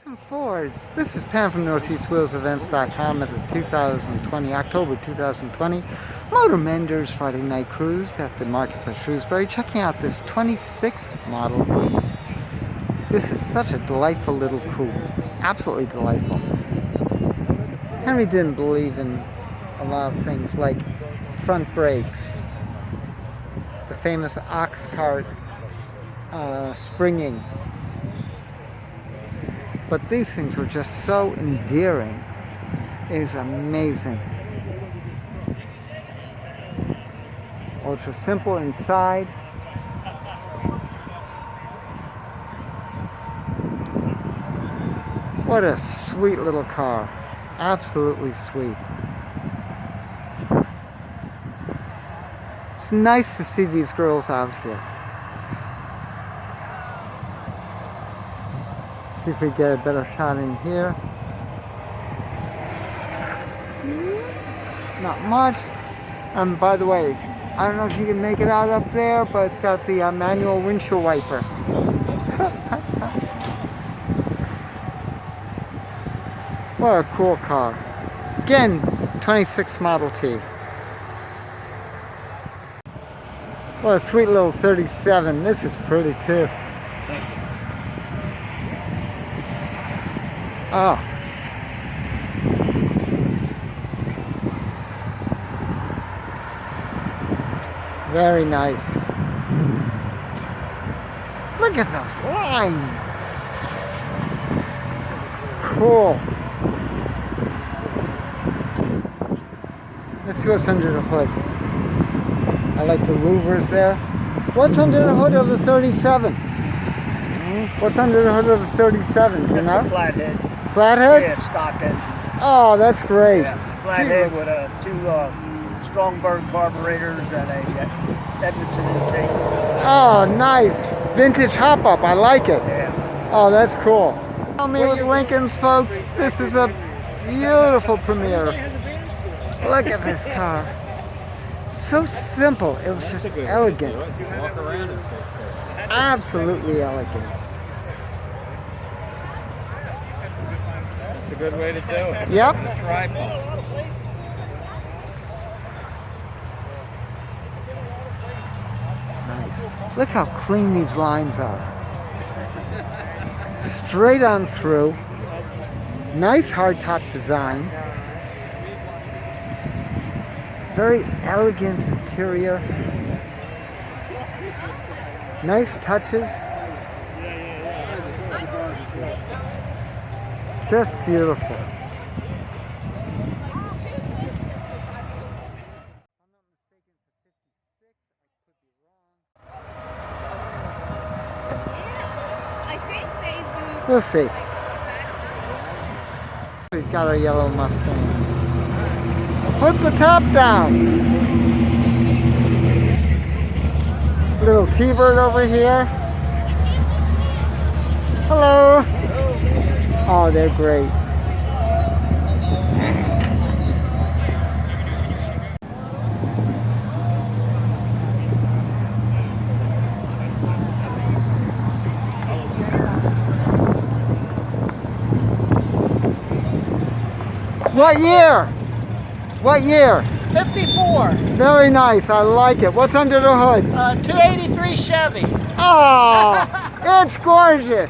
Some Fords. This is Pam from NortheastWheelsEvents.com at the October 2020 Motor Menders Friday Night Cruise at the markets of Shrewsbury, checking out this 26 Model T. This is such a delightful little coupe. Absolutely delightful. Henry didn't believe in a lot of things like front brakes, the famous ox cart springing. But these things were just so endearing. It is amazing. Ultra simple inside. What a sweet little car. Absolutely sweet. It's nice to see these girls out here. See if we get a better shot in here. Not much. By the way, I don't know if you can make it out up there, but it's got the manual windshield wiper. What a cool car. Again, 26 Model T. What a sweet little 37. This is pretty too. Oh. Very nice. Look at those lines. Cool. Let's see what's under the hood. I like the louvers there. What's under the hood of the 37? What's under the hood of the 37? Do you know? That's a flathead. Flathead? Yeah, stock engine. Oh, that's great. Yeah, flathead with two Strongberg carburetors and a Edmondson intake. Oh, nice. Vintage hop-up. I like it. Yeah. Oh, that's cool. Tell me with Lincolns, folks. This is a beautiful Premier. Look at this car. So simple. It was just elegant. Absolutely elegant. That's a good way to do it. Yep. Tripod. Nice. Look how clean these lines are. Straight on through. Nice hardtop design. Very elegant interior. Nice touches. Just beautiful. We'll see. We've got our yellow Mustangs. Put the top down. Little T-Bird over here. Hello. Oh, they're great. What year? What year? 54. Very nice. I like it. What's under the hood? 283 Chevy. Oh, it's gorgeous.